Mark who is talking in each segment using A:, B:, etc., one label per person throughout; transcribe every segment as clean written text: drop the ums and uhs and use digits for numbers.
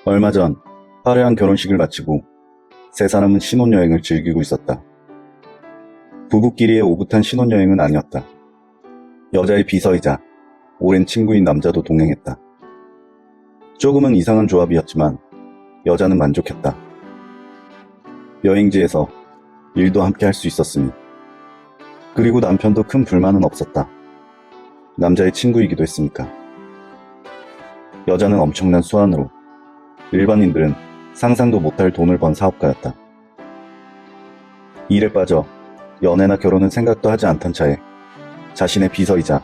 A: 얼마 전 화려한 결혼식을 마치고 세 사람은 신혼여행을 즐기고 있었다. 부부끼리의 오붓한 신혼여행은 아니었다. 여자의 비서이자 오랜 친구인 남자도 동행했다. 조금은 이상한 조합이었지만 여자는 만족했다. 여행지에서 일도 함께 할 수 있었으니. 그리고 남편도 큰 불만은 없었다. 남자의 친구이기도 했으니까. 여자는 엄청난 수완으로 일반인들은 상상도 못할 돈을 번 사업가였다. 일에 빠져 연애나 결혼은 생각도 하지 않던 차에 자신의 비서이자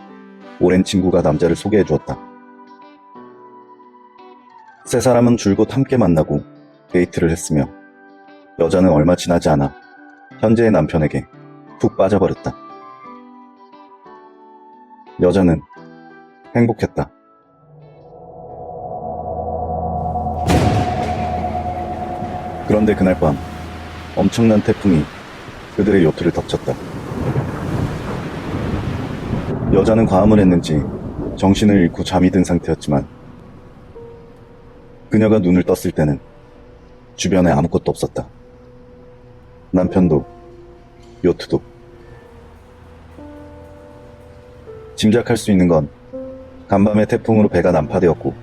A: 오랜 친구가 남자를 소개해 주었다. 세 사람은 줄곧 함께 만나고 데이트를 했으며 여자는 얼마 지나지 않아 현재의 남편에게 푹 빠져버렸다. 여자는 행복했다. 그런데 그날 밤 엄청난 태풍이 그들의 요트를 덮쳤다. 여자는 과음을 했는지 정신을 잃고 잠이 든 상태였지만 그녀가 눈을 떴을 때는 주변에 아무것도 없었다. 남편도 요트도. 짐작할 수 있는 건 간밤의 태풍으로 배가 난파되었고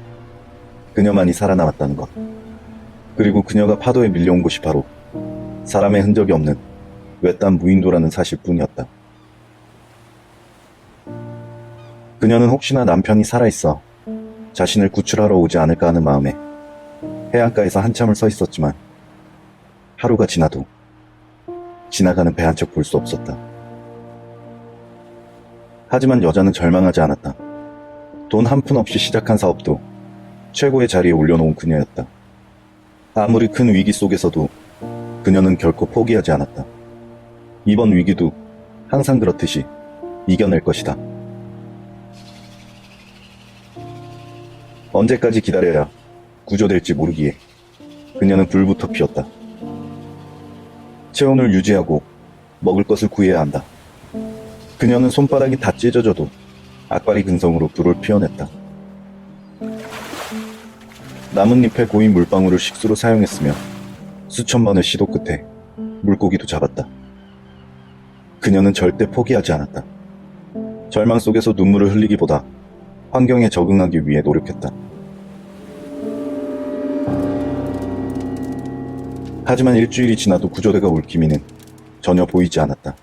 A: 그녀만이 살아남았다는 것. 그리고 그녀가 파도에 밀려온 곳이 바로 사람의 흔적이 없는 외딴 무인도라는 사실뿐이었다. 그녀는 혹시나 남편이 살아있어 자신을 구출하러 오지 않을까 하는 마음에 해안가에서 한참을 서 있었지만 하루가 지나도 지나가는 배 한 척 볼 수 없었다. 하지만 여자는 절망하지 않았다. 돈 한 푼 없이 시작한 사업도 최고의 자리에 올려놓은 그녀였다. 아무리 큰 위기 속에서도 그녀는 결코 포기하지 않았다. 이번 위기도 항상 그렇듯이 이겨낼 것이다. 언제까지 기다려야 구조될지 모르기에 그녀는 불부터 피웠다. 체온을 유지하고 먹을 것을 구해야 한다. 그녀는 손바닥이 다 찢어져도 악바리 근성으로 불을 피워냈다. 나뭇잎에 고인 물방울을 식수로 사용했으며 수천 번의 시도 끝에 물고기도 잡았다. 그녀는 절대 포기하지 않았다. 절망 속에서 눈물을 흘리기보다 환경에 적응하기 위해 노력했다. 하지만 일주일이 지나도 구조대가 올 기미는 전혀 보이지 않았다.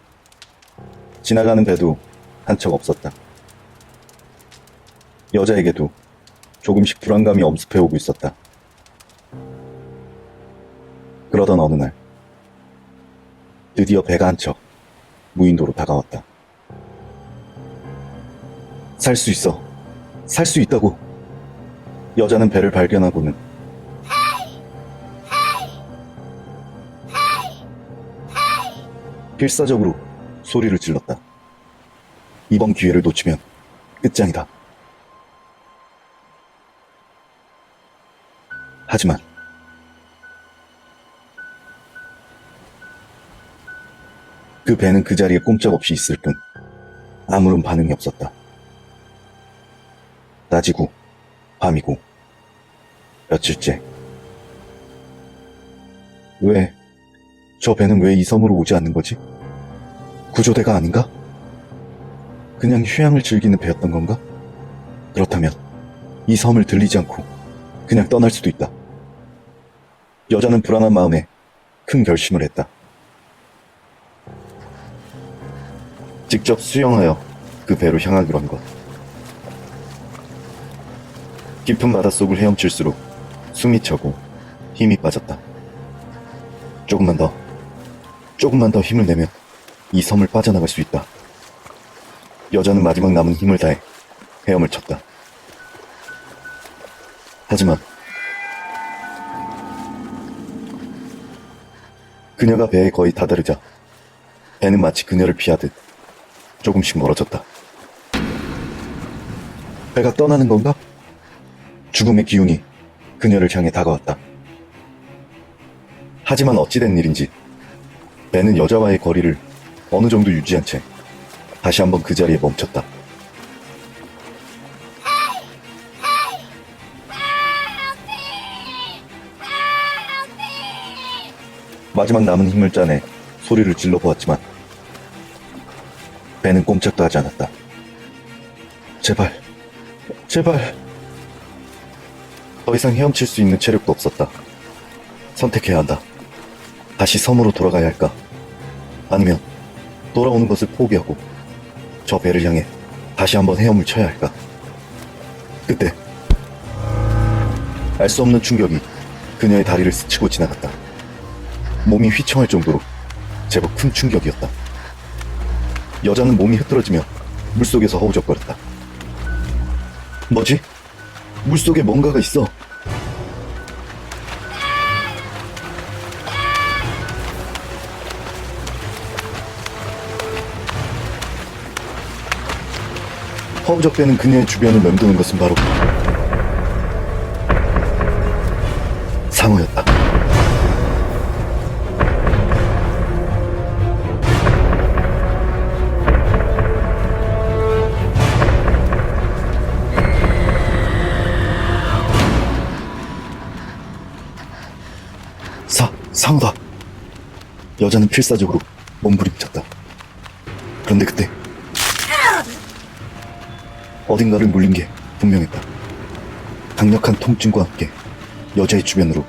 A: 지나가는 배도 한 척 없었다. 여자에게도 조금씩 불안감이 엄습해오고 있었다. 그러던 어느 날 드디어 배가 한 척 무인도로 다가왔다. 살 수 있어. 살 수 있다고. 여자는 배를 발견하고는 필사적으로 소리를 질렀다. 이번 기회를 놓치면 끝장이다. 하지만 그 배는 그 자리에 꼼짝없이 있을 뿐 아무런 반응이 없었다. 낮이고 밤이고 며칠째. 저 배는 왜 이 섬으로 오지 않는 거지? 구조대가 아닌가? 그냥 휴양을 즐기는 배였던 건가? 그렇다면 이 섬을 들리지 않고 그냥 떠날 수도 있다. 여자는 불안한 마음에 큰 결심을 했다. 직접 수영하여 그 배로 향하기로 한 것. 깊은 바닷속을 헤엄칠수록 숨이 차고 힘이 빠졌다. 조금만 더 힘을 내면 이 섬을 빠져나갈 수 있다. 여자는 마지막 남은 힘을 다해 헤엄을 쳤다. 하지만 그녀가 배에 거의 다다르자 배는 마치 그녀를 피하듯 조금씩 멀어졌다. 배가 떠나는 건가? 죽음의 기운이 그녀를 향해 다가왔다. 하지만 어찌된 일인지 배는 여자와의 거리를 어느 정도 유지한 채 다시 한번 그 자리에 멈췄다. 마지막 남은 힘을 짜내 소리를 질러보았지만 배는 꼼짝도 하지 않았다. 제발, 제발. 더 이상 헤엄칠 수 있는 체력도 없었다. 선택해야 한다. 다시 섬으로 돌아가야 할까? 아니면 돌아오는 것을 포기하고 저 배를 향해 다시 한번 헤엄을 쳐야 할까? 그때 알 수 없는 충격이 그녀의 다리를 스치고 지나갔다. 몸이 휘청할 정도로 제법 큰 충격이었다. 여자는 몸이 흐트러지며 물속에서 허우적거렸다. 뭐지? 물속에 뭔가가 있어. 허우적대는 그녀의 주변을 맴도는 것은 바로 상어였다. 상어다. 여자는 필사적으로 몸부림쳤다. 그런데 그때 어딘가를 물린 게 분명했다. 강력한 통증과 함께 여자의 주변으로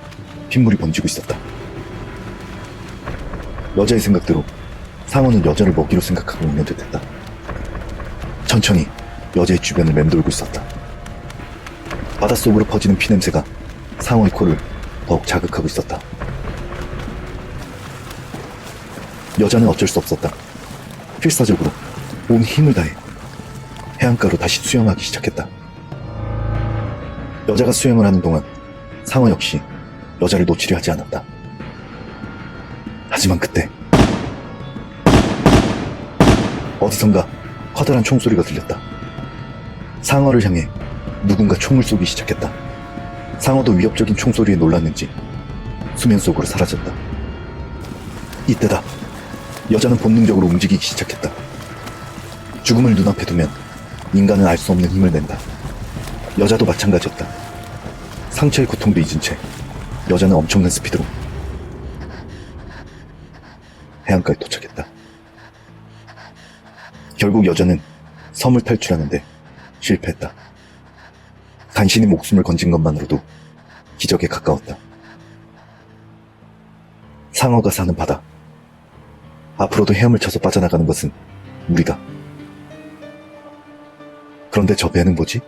A: 핏물이 번지고 있었다. 여자의 생각대로 상어는 여자를 먹이로 생각하고 있는 듯했다. 천천히 여자의 주변을 맴돌고 있었다. 바닷속으로 퍼지는 피냄새가 상어의 코를 더욱 자극하고 있었다. 여자는 어쩔 수 없었다. 필사적으로 온 힘을 다해 해안가로 다시 수영하기 시작했다. 여자가 수영을 하는 동안 상어 역시 여자를 놓치려 하지 않았다. 하지만 그때 어디선가 커다란 총소리가 들렸다. 상어를 향해 누군가 총을 쏘기 시작했다. 상어도 위협적인 총소리에 놀랐는지 수면 속으로 사라졌다. 이때다. 여자는 본능적으로 움직이기 시작했다. 죽음을 눈앞에 두면 인간은 알 수 없는 힘을 낸다. 여자도 마찬가지였다. 상처의 고통도 잊은 채 여자는 엄청난 스피드로 해안가에 도착했다. 결국 여자는 섬을 탈출하는데 실패했다. 간신히 목숨을 건진 것만으로도 기적에 가까웠다. 상어가 사는 바다. 앞으로도 헤엄을 쳐서 빠져나가는 것은 우리다. 그런데 저 배는 뭐지?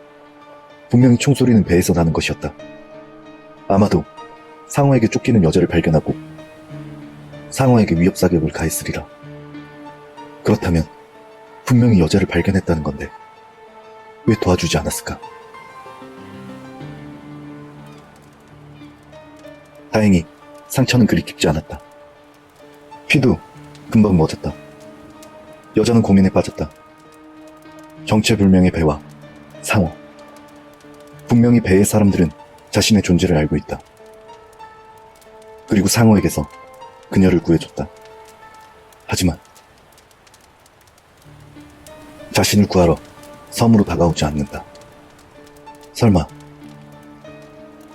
A: 분명히 총소리는 배에서 나는 것이었다. 아마도 상어에게 쫓기는 여자를 발견하고 상어에게 위협사격을 가했으리라. 그렇다면 분명히 여자를 발견했다는 건데 왜 도와주지 않았을까? 다행히 상처는 그리 깊지 않았다. 피도 금방 멎었다. 여자는 고민에 빠졌다. 정체불명의 배와 상어. 분명히 배의 사람들은 자신의 존재를 알고 있다. 그리고 상어에게서 그녀를 구해줬다. 하지만 자신을 구하러 섬으로 다가오지 않는다. 설마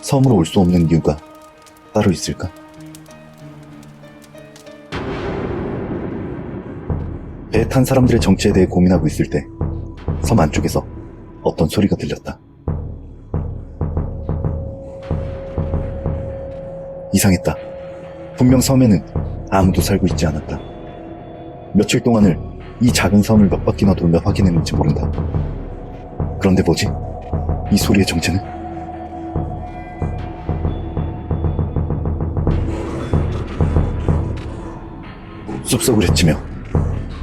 A: 섬으로 올 수 없는 이유가 따로 있을까? 배에 탄 사람들의 정체에 대해 고민하고 있을 때 섬 안쪽에서 어떤 소리가 들렸다. 이상했다. 분명 섬에는 아무도 살고 있지 않았다. 며칠 동안을 이 작은 섬을 몇 바퀴나 돌며 확인했는지 모른다. 그런데 뭐지? 이 소리의 정체는? 숲속을 헤치며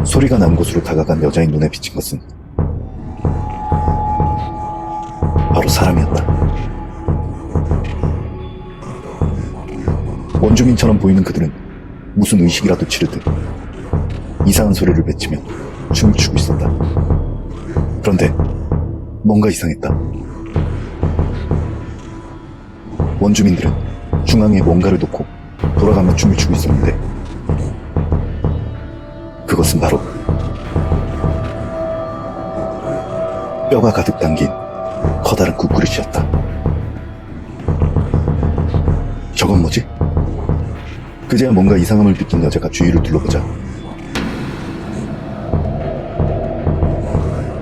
A: 소리가 난 곳으로 다가간 여자의 눈에 비친 것은 바로 사람이었다. 원주민처럼 보이는 그들은 무슨 의식이라도 치르듯 이상한 소리를 외치며 춤을 추고 있었다. 그런데 뭔가 이상했다. 원주민들은 중앙에 뭔가를 놓고 돌아가며 춤을 추고 있었는데 그것은 바로 뼈가 가득 담긴 커다란 국그릇이었다. 저건 뭐지? 그제야 뭔가 이상함을 느낀 여자가 주위를 둘러보자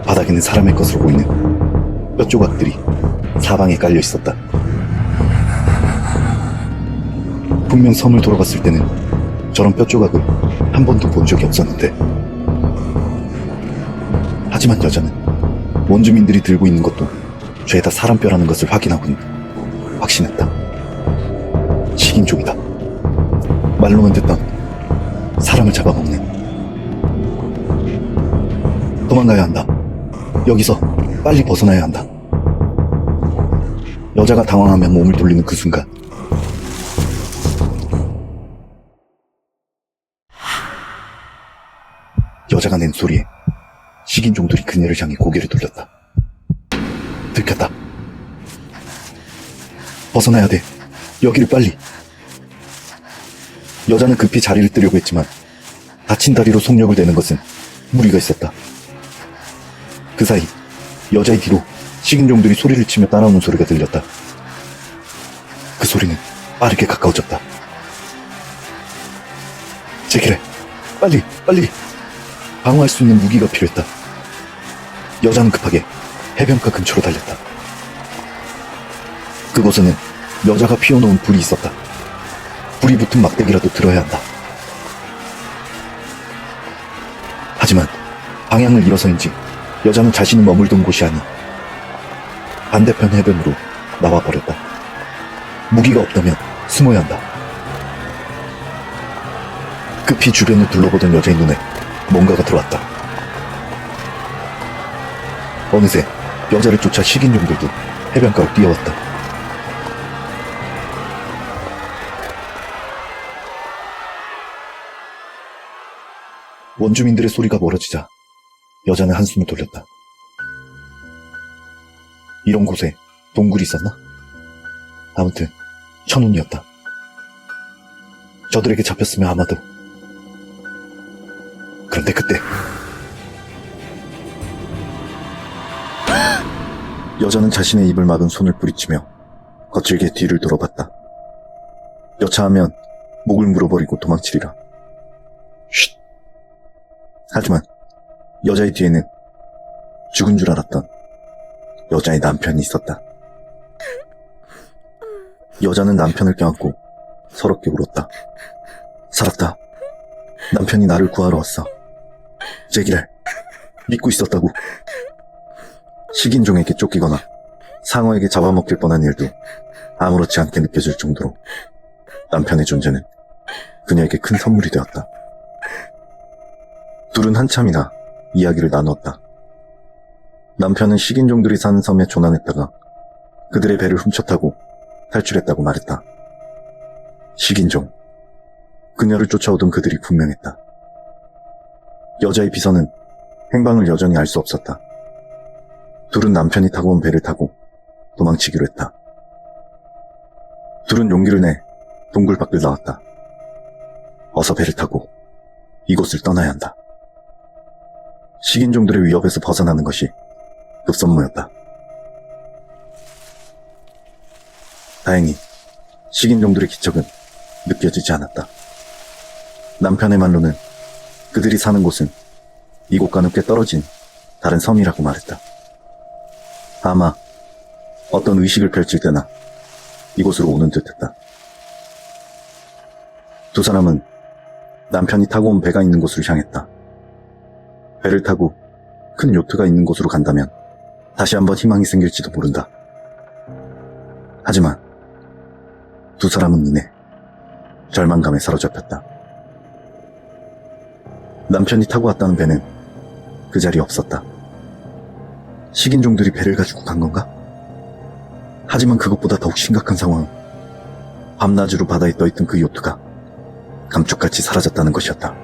A: 바닥에는 사람의 것으로 보이는 뼈 조각들이 사방에 깔려 있었다. 분명 섬을 돌아봤을 때는 저런 뼈 조각을 한 번도 본 적이 없었는데, 하지만 여자는 원주민들이 들고 있는 것도 죄다 사람 뼈라는 것을 확인하고는 확신했다. 식인종이다. 말로만 듣던 사람을 잡아먹는. 도망가야 한다. 여기서 빨리 벗어나야 한다. 여자가 당황하며 몸을 돌리는 그 순간, 여자가 낸 소리에 식인종들이 그녀를 향해 고개를 돌렸다. 들켰다. 벗어나야 돼. 여기를 빨리. 여자는 급히 자리를 뜨려고 했지만 다친 다리로 속력을 내는 것은 무리가 있었다. 그 사이 여자의 뒤로 식인종들이 소리를 치며 따라오는 소리가 들렸다. 그 소리는 빠르게 가까워졌다. 제기래, 빨리, 빨리. 방어할 수 있는 무기가 필요했다. 여자는 급하게 해변가 근처로 달렸다. 그곳에는 여자가 피워놓은 불이 있었다. 불이 붙은 막대기라도 들어야 한다. 하지만 방향을 잃어서인지 여자는 자신이 머물던 곳이 아닌 반대편 해변으로 나와버렸다. 무기가 없다면 숨어야 한다. 급히 주변을 둘러보던 여자의 눈에 뭔가가 들어왔다. 어느새 여자를 쫓아 식인종들도 해변가로 뛰어왔다. 원주민들의 소리가 멀어지자 여자는 한숨을 돌렸다. 이런 곳에 동굴이 있었나? 아무튼 천운이었다. 저들에게 잡혔으면 아마도. 그런데 그때 여자는 자신의 입을 막은 손을 뿌리치며 거칠게 뒤를 돌아봤다. 여차하면 목을 물어버리고 도망치리라. 쉿. 하지만 여자의 뒤에는 죽은 줄 알았던 여자의 남편이 있었다. 여자는 남편을 껴안고 서럽게 울었다. 살았다. 남편이 나를 구하러 왔어. 제기랄, 믿고 있었다고. 식인종에게 쫓기거나 상어에게 잡아먹힐 뻔한 일도 아무렇지 않게 느껴질 정도로 남편의 존재는 그녀에게 큰 선물이 되었다. 둘은 한참이나 이야기를 나누었다. 남편은 식인종들이 사는 섬에 조난했다가 그들의 배를 훔쳐타고 탈출했다고 말했다. 식인종. 그녀를 쫓아오던 그들이 분명했다. 여자의 비서는 행방을 여전히 알 수 없었다. 둘은 남편이 타고 온 배를 타고 도망치기로 했다. 둘은 용기를 내 동굴 밖을 나왔다. 어서 배를 타고 이곳을 떠나야 한다. 식인종들의 위협에서 벗어나는 것이 급선무였다. 다행히 식인종들의 기척은 느껴지지 않았다. 남편의 말로는 그들이 사는 곳은 이곳과는 꽤 떨어진 다른 섬이라고 말했다. 아마 어떤 의식을 펼칠 때나 이곳으로 오는 듯했다. 두 사람은 남편이 타고 온 배가 있는 곳으로 향했다. 배를 타고 큰 요트가 있는 곳으로 간다면 다시 한번 희망이 생길지도 모른다. 하지만 두 사람은 이내 절망감에 사로잡혔다. 남편이 타고 왔다는 배는 그 자리에 없었다. 식인종들이 배를 가지고 간 건가? 하지만 그것보다 더욱 심각한 상황은 밤낮으로 바다에 떠있던 그 요트가 감쪽같이 사라졌다는 것이었다.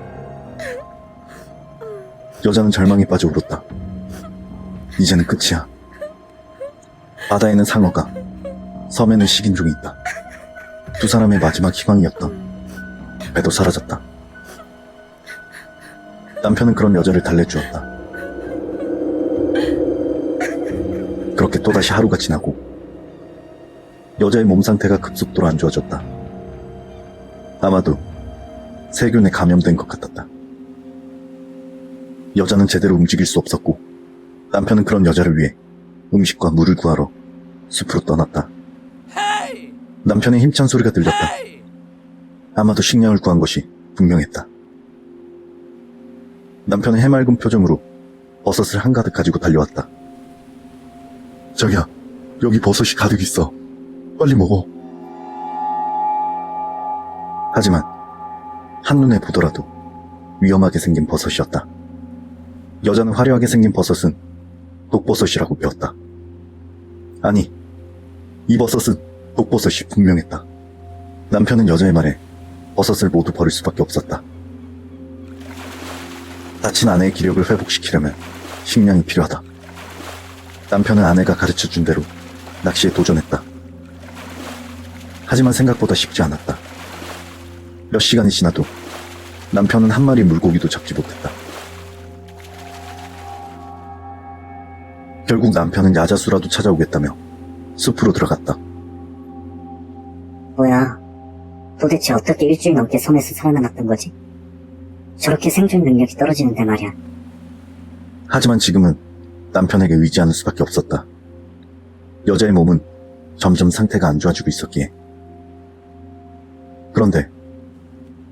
A: 여자는 절망에 빠져 울었다. 이제는 끝이야. 바다에는 상어가, 섬에는 식인종이 있다. 두 사람의 마지막 희망이었던 배도 사라졌다. 남편은 그런 여자를 달래주었다. 그렇게 또다시 하루가 지나고 여자의 몸 상태가 급속도로 안 좋아졌다. 아마도 세균에 감염된 것 같았다. 여자는 제대로 움직일 수 없었고 남편은 그런 여자를 위해 음식과 물을 구하러 숲으로 떠났다. 남편의 힘찬 소리가 들렸다. 아마도 식량을 구한 것이 분명했다. 남편은 해맑은 표정으로 버섯을 한가득 가지고 달려왔다. 자기야, 여기 버섯이 가득 있어. 빨리 먹어. 하지만 한눈에 보더라도 위험하게 생긴 버섯이었다. 여자는 화려하게 생긴 버섯은 독버섯이라고 배웠다. 아니, 이 버섯은 독버섯이 분명했다. 남편은 여자의 말에 버섯을 모두 버릴 수밖에 없었다. 다친 아내의 기력을 회복시키려면 식량이 필요하다. 남편은 아내가 가르쳐준 대로 낚시에 도전했다. 하지만 생각보다 쉽지 않았다. 몇 시간이 지나도 남편은 한 마리 물고기도 잡지 못했다. 결국 남편은 야자수라도 찾아오겠다며 숲으로 들어갔다.
B: 뭐야, 도대체 어떻게 일주일 넘게 섬에서 살아남았던 거지? 저렇게 생존 능력이 떨어지는데 말이야.
A: 하지만 지금은 남편에게 의지하는 수밖에 없었다. 여자의 몸은 점점 상태가 안 좋아지고 있었기에. 그런데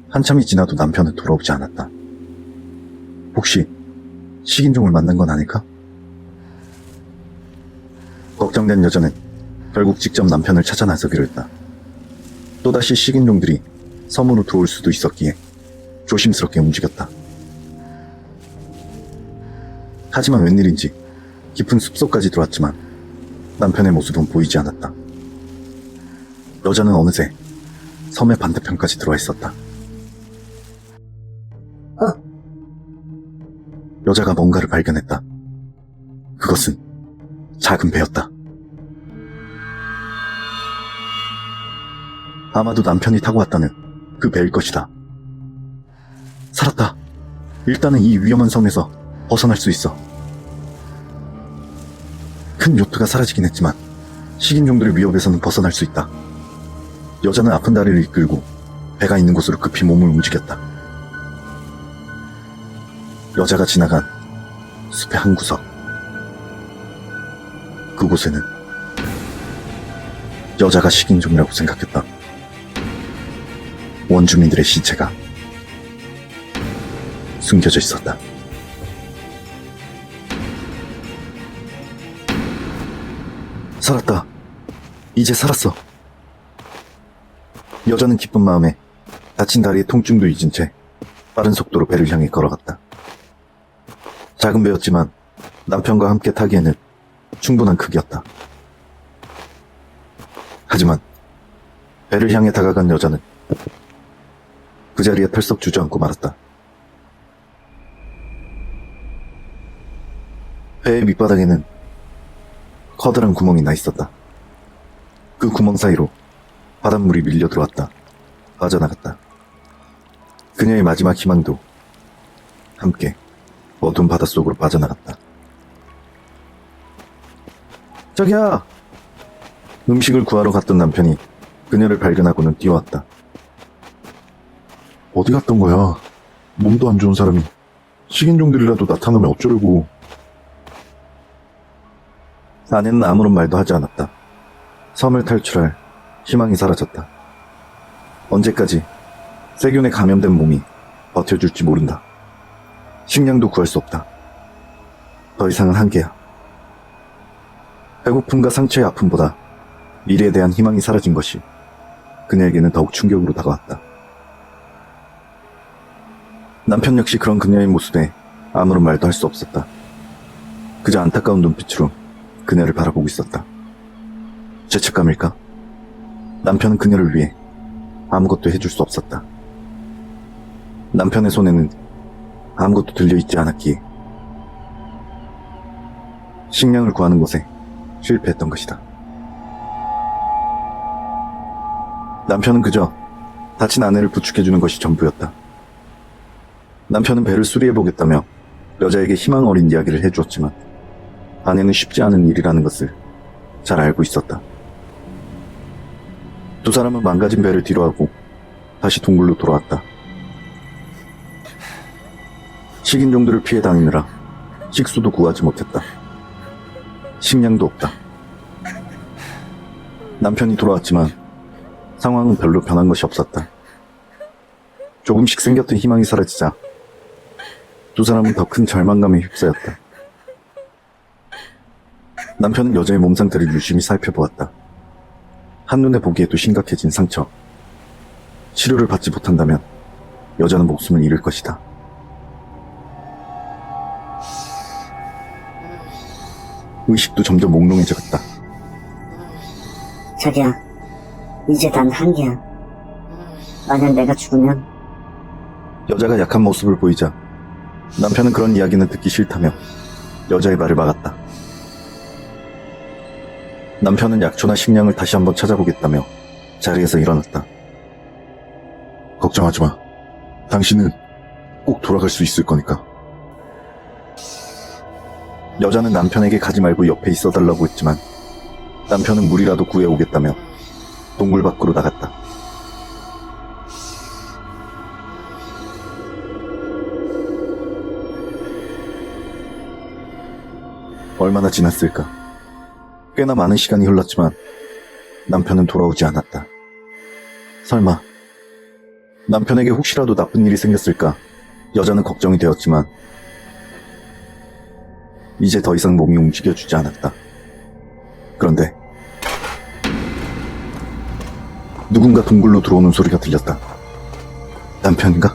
A: 한참이 지나도 남편은 돌아오지 않았다. 혹시 식인종을 만난 건 아닐까? 걱정된 여자는 결국 직접 남편을 찾아 나서기로 했다. 또다시 식인종들이 섬으로 들어올 수도 있었기에 조심스럽게 움직였다. 하지만 웬일인지 깊은 숲속까지 들어왔지만 남편의 모습은 보이지 않았다. 여자는 어느새 섬의 반대편까지 들어와 있었다. 여자가 뭔가를 발견했다. 그것은 작은 배였다. 아마도 남편이 타고 왔다는 그 배일 것이다. 살았다. 일단은 이 위험한 섬에서 벗어날 수 있어. 큰 요트가 사라지긴 했지만 식인종들의 위협에서는 벗어날 수 있다. 여자는 아픈 다리를 이끌고 배가 있는 곳으로 급히 몸을 움직였다. 여자가 지나간 숲의 한 구석. 그곳에는 여자가 식인종이라고 생각했다. 원주민들의 시체가 숨겨져 있었다. 살았다. 이제 살았어. 여자는 기쁜 마음에 다친 다리의 통증도 잊은 채 빠른 속도로 배를 향해 걸어갔다. 작은 배였지만 남편과 함께 타기에는 충분한 크기였다. 하지만 배를 향해 다가간 여자는 그 자리에 털썩 주저앉고 말았다. 배의 밑바닥에는 커다란 구멍이 나 있었다. 그 구멍 사이로 바닷물이 밀려 들어왔다. 빠져나갔다. 그녀의 마지막 희망도 함께 어두운 바닷속으로 빠져나갔다. 자기야! 음식을 구하러 갔던 남편이 그녀를 발견하고는 뛰어왔다. 어디 갔던 거야? 몸도 안 좋은 사람이 식인종들이라도 나타나면 어쩌려고. 아내는 아무런 말도 하지 않았다. 섬을 탈출할 희망이 사라졌다. 언제까지 세균에 감염된 몸이 버텨줄지 모른다. 식량도 구할 수 없다. 더 이상은 한계야. 배고픔과 상처의 아픔보다 미래에 대한 희망이 사라진 것이 그녀에게는 더욱 충격으로 다가왔다. 남편 역시 그런 그녀의 모습에 아무런 말도 할 수 없었다. 그저 안타까운 눈빛으로 그녀를 바라보고 있었다. 죄책감일까? 남편은 그녀를 위해 아무것도 해줄 수 없었다. 남편의 손에는 아무것도 들려있지 않았기에 식량을 구하는 것에 실패했던 것이다. 남편은 그저 다친 아내를 부축해주는 것이 전부였다. 남편은 배를 수리해보겠다며 여자에게 희망 어린 이야기를 해주었지만 아내는 쉽지 않은 일이라는 것을 잘 알고 있었다. 두 사람은 망가진 배를 뒤로하고 다시 동굴로 돌아왔다. 식인종들을 피해 다니느라 식수도 구하지 못했다. 식량도 없다. 남편이 돌아왔지만 상황은 별로 변한 것이 없었다. 조금씩 생겼던 희망이 사라지자 두 사람은 더 큰 절망감에 휩싸였다. 남편은 여자의 몸 상태를 유심히 살펴보았다. 한눈에 보기에도 심각해진 상처. 치료를 받지 못한다면 여자는 목숨을 잃을 것이다. 의식도 점점 몽롱해졌다.
B: 자기야, 이제 난 한계야. 만약 내가 죽으면
A: 여자가 약한 모습을 보이자 남편은 그런 이야기는 듣기 싫다며 여자의 말을 막았다. 남편은 약초나 식량을 다시 한번 찾아보겠다며 자리에서 일어났다.
C: 걱정하지 마. 당신은 꼭 돌아갈 수 있을 거니까.
A: 여자는 남편에게 가지 말고 옆에 있어달라고 했지만 남편은 물이라도 구해오겠다며 동굴 밖으로 나갔다. 얼마나 지났을까? 꽤나 많은 시간이 흘렀지만 남편은 돌아오지 않았다. 설마 남편에게 혹시라도 나쁜 일이 생겼을까 여자는 걱정이 되었지만 이제 더 이상 몸이 움직여주지 않았다. 그런데 누군가 동굴로 들어오는 소리가 들렸다. 남편인가?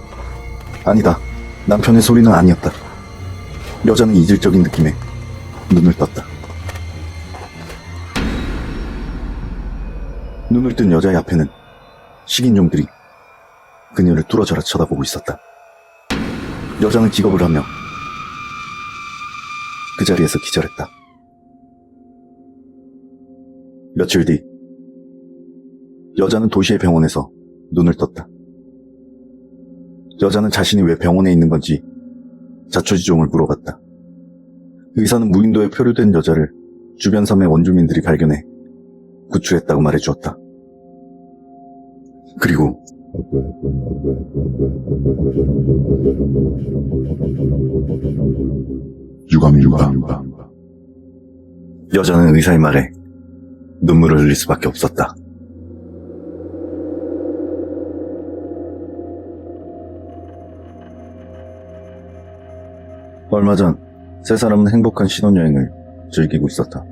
A: 아니다. 남편의 소리는 아니었다. 여자는 이질적인 느낌에 눈을 떴다. 눈을 뜬 여자의 앞에는 식인종들이 그녀를 뚫어져라 쳐다보고 있었다. 여자는 기겁을 하며 그 자리에서 기절했다. 며칠 뒤 여자는 도시의 병원에서 눈을 떴다. 여자는 자신이 왜 병원에 있는 건지 자초지종을 물어봤다. 의사는 무인도에 표류된 여자를 주변 섬의 원주민들이 발견해 구출했다고 말해주었다. 그리고
C: 유감.
A: 여자는 의사의 말에 눈물을 흘릴 수밖에 없었다. 얼마 전 세 사람은 행복한 신혼여행을 즐기고 있었다.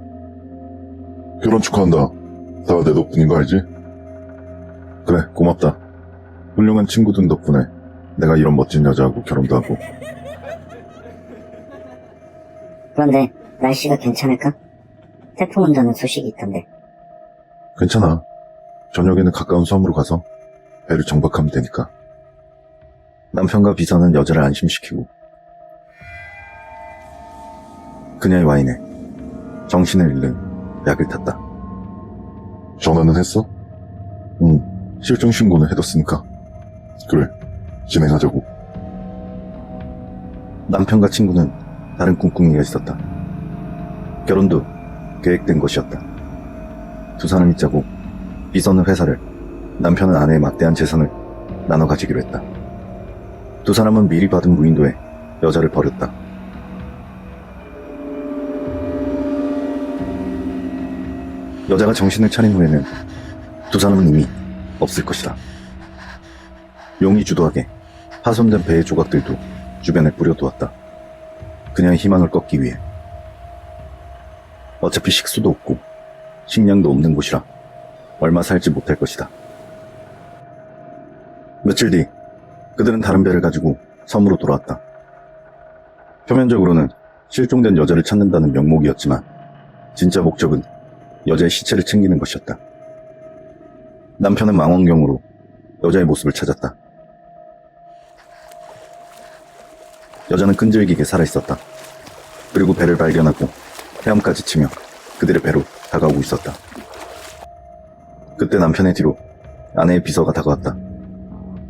C: 결혼 축하한다. 다 내 덕분인 거 알지? 그래, 고맙다. 훌륭한 친구들 덕분에 내가 이런 멋진 여자하고 결혼도 하고.
B: 그런데 날씨가 괜찮을까? 태풍 온다는 소식이 있던데.
C: 괜찮아. 저녁에는 가까운 섬으로 가서 배를 정박하면 되니까.
A: 남편과 비서는 여자를 안심시키고 그녀의 와인에 정신을 잃는 약을 탔다.
C: 전화는 했어? 응, 실종 신고는 해뒀으니까. 그래, 진행하자고.
A: 남편과 친구는 다른 꿍꿍이가 있었다. 결혼도 계획된 것이었다. 두 사람이 짜고 비서는 회사를, 남편은 아내의 막대한 재산을 나눠 가지기로 했다. 두 사람은 미리 받은 무인도에 여자를 버렸다. 여자가 정신을 차린 후에는 두 사람은 이미 없을 것이다. 용이 주도하게 파손된 배의 조각들도 주변에 뿌려두었다. 그녀의 희망을 꺾기 위해. 어차피 식수도 없고 식량도 없는 곳이라 얼마 살지 못할 것이다. 며칠 뒤 그들은 다른 배를 가지고 섬으로 돌아왔다. 표면적으로는 실종된 여자를 찾는다는 명목이었지만 진짜 목적은 여자의 시체를 챙기는 것이었다. 남편은 망원경으로 여자의 모습을 찾았다. 여자는 끈질기게 살아있었다. 그리고 배를 발견하고 헤엄까지 치며 그들의 배로 다가오고 있었다. 그때 남편의 뒤로 아내의 비서가 다가왔다.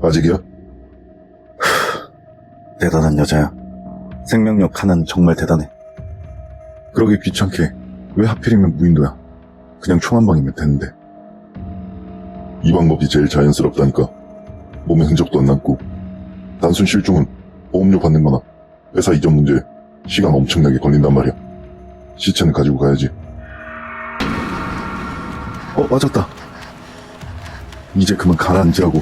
C: 아직이야?
A: 대단한 여자야. 생명력 하나는 정말 대단해.
C: 그러기 귀찮게 왜 하필이면 무인도야? 그냥 총 한 방이면 되는데. 이 방법이 제일 자연스럽다니까. 몸에 흔적도 안 남고 단순 실종은 보험료 받는 거나 회사 이전 문제 시간 엄청나게 걸린단 말이야. 시체는 가지고 가야지.
A: 맞았다. 이제 그만 가라앉으라고.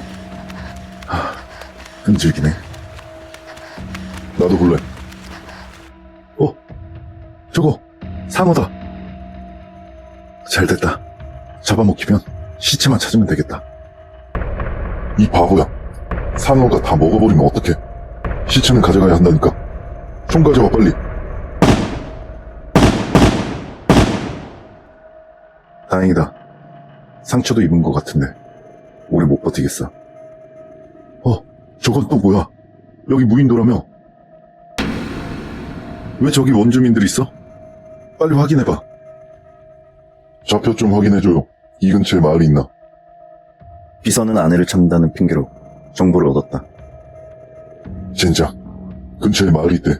A: 끈질기네.
C: 나도 볼래.
A: 저거 상어다. 잘됐다. 잡아먹히면 시체만 찾으면 되겠다.
C: 이 바보야. 상어가 다 먹어버리면 어떡해. 시체는 가져가야 한다니까. 총 가져와 빨리.
A: 다행이다. 상처도 입은 것 같은데 오래 못 버티겠어. 저건 또 뭐야? 여기 무인도라며? 왜 저기 원주민들 있어? 빨리 확인해봐.
C: 좌표 좀 확인해줘요. 이 근처에 마을이 있나?
A: 비서는 아내를 찾는다는 핑계로 정보를 얻었다.
C: 진짜 근처에 마을이 있대.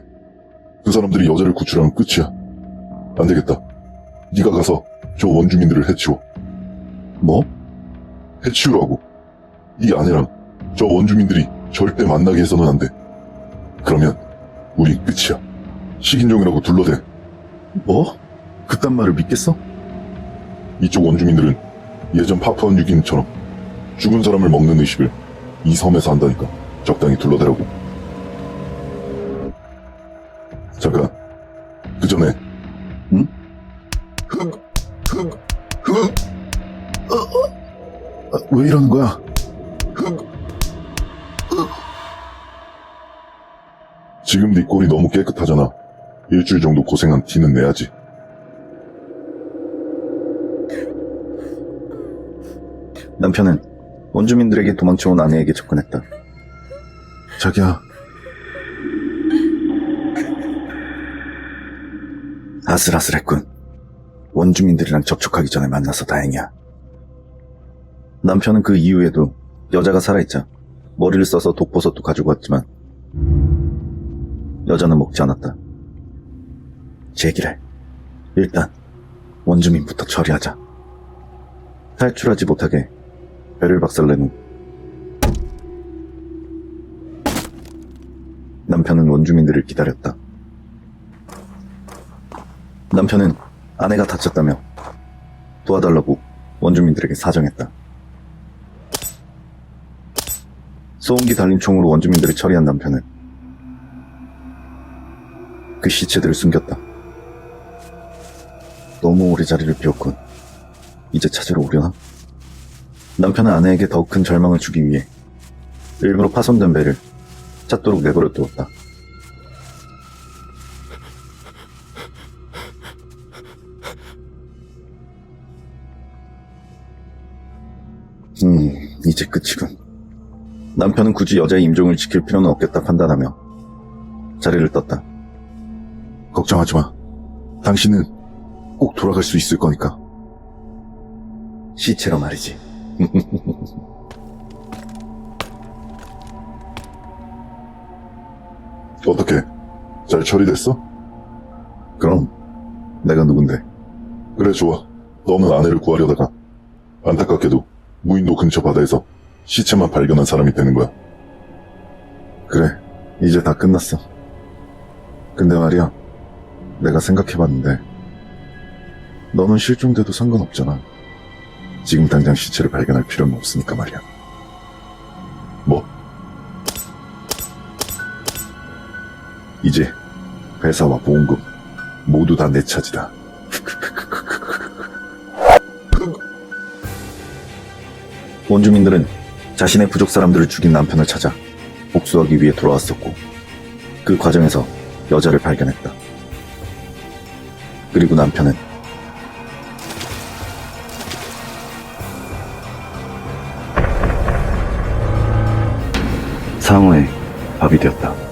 C: 그 사람들이 여자를 구출하면 끝이야. 안 되겠다. 네가 가서 저 원주민들을 해치워.
A: 뭐?
C: 해치우라고. 네 아내랑 저 원주민들이 절대 만나게 해서는 안 돼. 그러면 우리 끝이야. 식인종이라고 둘러대.
A: 뭐? 그딴 말을 믿겠어?
C: 이쪽 원주민들은 예전 파푸아 뉴기니처럼 죽은 사람을 먹는 의식을 이 섬에서 한다니까. 적당히 둘러대라고. 잠깐. 그 전에.
A: 응? 왜 이러는 거야?
C: 지금 네 꼴이 너무 깨끗하잖아. 일주일 정도 고생한 티는 내야지.
A: 남편은 원주민들에게 도망쳐온 아내에게 접근했다. 자기야. 아슬아슬했군. 원주민들이랑 접촉하기 전에 만나서 다행이야. 남편은 그 이후에도 여자가 살아있자 머리를 써서 독버섯도 가지고 왔지만 여자는 먹지 않았다. 제기를 일단 원주민부터 처리하자. 탈출하지 못하게 배를 박살낸 후 남편은 원주민들을 기다렸다. 남편은 아내가 다쳤다며 도와달라고 원주민들에게 사정했다. 소음기 달린 총으로 원주민들을 처리한 남편은 그 시체들을 숨겼다. 너무 오래 자리를 비웠군. 이제 찾으러 오려나? 남편은 아내에게 더 큰 절망을 주기 위해 일부러 파손된 배를 찾도록 내버려 두었다. 이제 끝이군. 남편은 굳이 여자의 임종을 지킬 필요는 없겠다 판단하며 자리를 떴다. 걱정하지 마. 당신은 꼭 돌아갈 수 있을 거니까. 시체로 말이지.
C: 어떻게? 잘 처리됐어?
A: 그럼 내가 누군데?
C: 그래 좋아. 너는 아내를 구하려다가 안타깝게도 무인도 근처 바다에서 시체만 발견한 사람이 되는 거야.
A: 그래, 이제 다 끝났어. 근데 말이야, 내가 생각해봤는데 너는 실종돼도 상관없잖아. 지금 당장 시체를 발견할 필요는 없으니까 말이야.
C: 뭐?
A: 이제 회사와 보험금 모두 다 내 차지다. 원주민들은 자신의 부족 사람들을 죽인 남편을 찾아 복수하기 위해 돌아왔었고 그 과정에서 여자를 발견했다. 그리고 남편은 상어의 밥이 되었다.